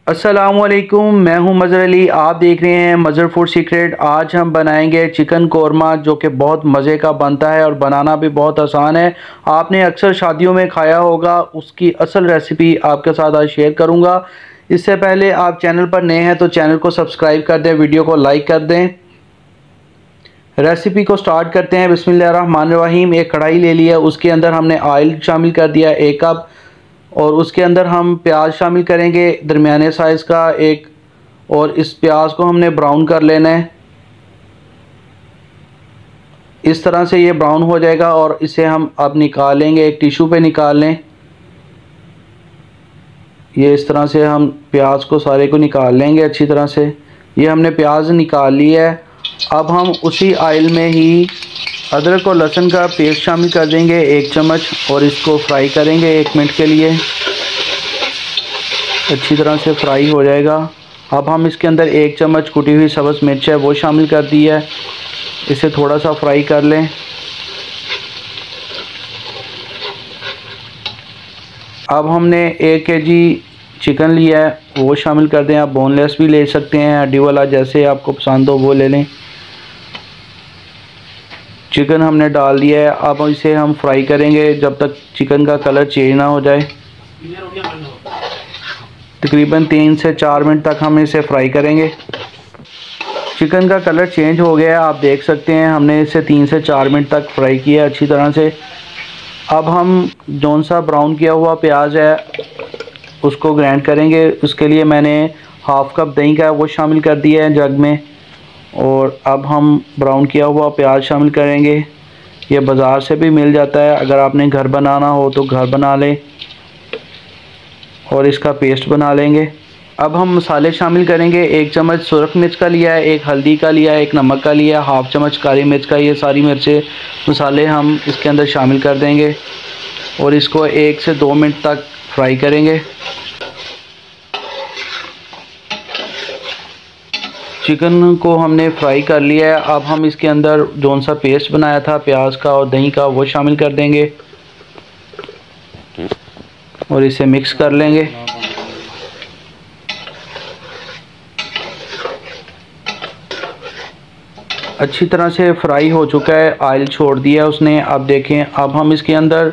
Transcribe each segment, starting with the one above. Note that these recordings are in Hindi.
अस्सलामुअलैकुम, मैं हूं मज़हर अली। आप देख रहे हैं मज़हर फूड सीक्रेट। आज हम बनाएंगे चिकन कोरमा, जो कि बहुत मज़े का बनता है और बनाना भी बहुत आसान है। आपने अक्सर शादियों में खाया होगा, उसकी असल रेसिपी आपके साथ आज शेयर करूंगा। इससे पहले आप चैनल पर नए हैं तो चैनल को सब्सक्राइब कर दें, वीडियो को लाइक कर दें। रेसिपी को स्टार्ट करते हैं। बिस्मिल्लाहिर्रहमानिर्रहीम। एक कढ़ाई ले लिया, उसके अंदर हमने ऑयल शामिल कर दिया 1 कप, और उसके अंदर हम प्याज शामिल करेंगे दरमियाने साइज़ का एक, और इस प्याज को हमने ब्राउन कर लेना है। इस तरह से ये ब्राउन हो जाएगा और इसे हम अब निकाल लेंगे, एक टिश्यू पे निकाल लें। ये इस तरह से हम प्याज को सारे को निकाल लेंगे अच्छी तरह से। ये हमने प्याज निकाल लिया है। अब हम उसी ऑयल में ही अदरक और लहसुन का पेस्ट शामिल कर देंगे 1 चम्मच, और इसको फ्राई करेंगे 1 मिनट के लिए। अच्छी तरह से फ्राई हो जाएगा। अब हम इसके अंदर 1 चम्मच कुटी हुई सब्ज़ मिर्च है वो शामिल कर दी है। इसे थोड़ा सा फ्राई कर लें। अब हमने 1 केजी चिकन लिया है वो शामिल कर दें। आप बोनलेस भी ले सकते हैं, हड्डी वाला, जैसे आपको पसंद हो वो ले लें। चिकन हमने डाल दिया है। अब इसे हम फ्राई करेंगे जब तक चिकन का कलर चेंज ना हो जाए। तकरीबन 3 से 4 मिनट तक हम इसे फ्राई करेंगे। चिकन का कलर चेंज हो गया है, आप देख सकते हैं। हमने इसे 3 से 4 मिनट तक फ्राई किया अच्छी तरह से। अब हम जौन सा ब्राउन किया हुआ प्याज है उसको ग्राइंड करेंगे। उसके लिए मैंने हाफ़ कप दही का वो शामिल कर दिया है जग में, और अब हम ब्राउन किया हुआ प्याज शामिल करेंगे। ये बाज़ार से भी मिल जाता है, अगर आपने घर बनाना हो तो घर बना लें, और इसका पेस्ट बना लेंगे। अब हम मसाले शामिल करेंगे। 1 चम्मच सुरख मिर्च का लिया है, 1 हल्दी का लिया है, 1 नमक का लिया है, हाफ़ चम्मच काली मिर्च का। ये सारी मिर्चें मसाले हम इसके अंदर शामिल कर देंगे और इसको 1 से 2 मिनट तक फ्राई करेंगे। चिकन को हमने फ्राई कर लिया है। अब हम इसके अंदर जौन सा पेस्ट बनाया था प्याज का और दही का वो शामिल कर देंगे और इसे मिक्स कर लेंगे। अच्छी तरह से फ्राई हो चुका है, ऑयल छोड़ दिया उसने। अब देखें, अब हम इसके अंदर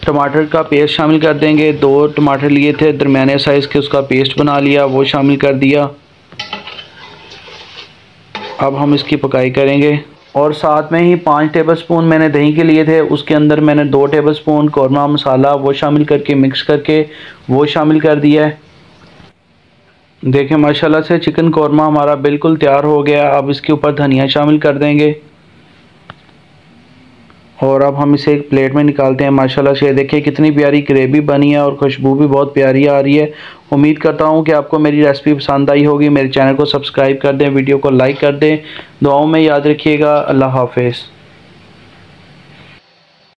टमाटर का पेस्ट शामिल कर देंगे। 2 टमाटर लिए थे दरमियाने साइज़ के, उसका पेस्ट बना लिया, वो शामिल कर दिया। अब हम इसकी पकाई करेंगे, और साथ में ही 5 टेबलस्पून मैंने दही के लिए थे, उसके अंदर मैंने 2 टेबलस्पून कोरमा मसाला वो शामिल करके मिक्स करके वो शामिल कर दिया है। देखें, माशाल्लाह से चिकन कोरमा हमारा बिल्कुल तैयार हो गया। अब इसके ऊपर धनिया शामिल कर देंगे, और अब हम इसे एक प्लेट में निकालते हैं। माशाल्लाह से देखिए कितनी प्यारी ग्रेवी बनी है और खुशबू भी बहुत प्यारी आ रही है। उम्मीद करता हूँ कि आपको मेरी रेसिपी पसंद आई होगी। मेरे चैनल को सब्सक्राइब कर दें, वीडियो को लाइक कर दें। दुआओं में याद रखिएगा। अल्लाह हाफ़िज़।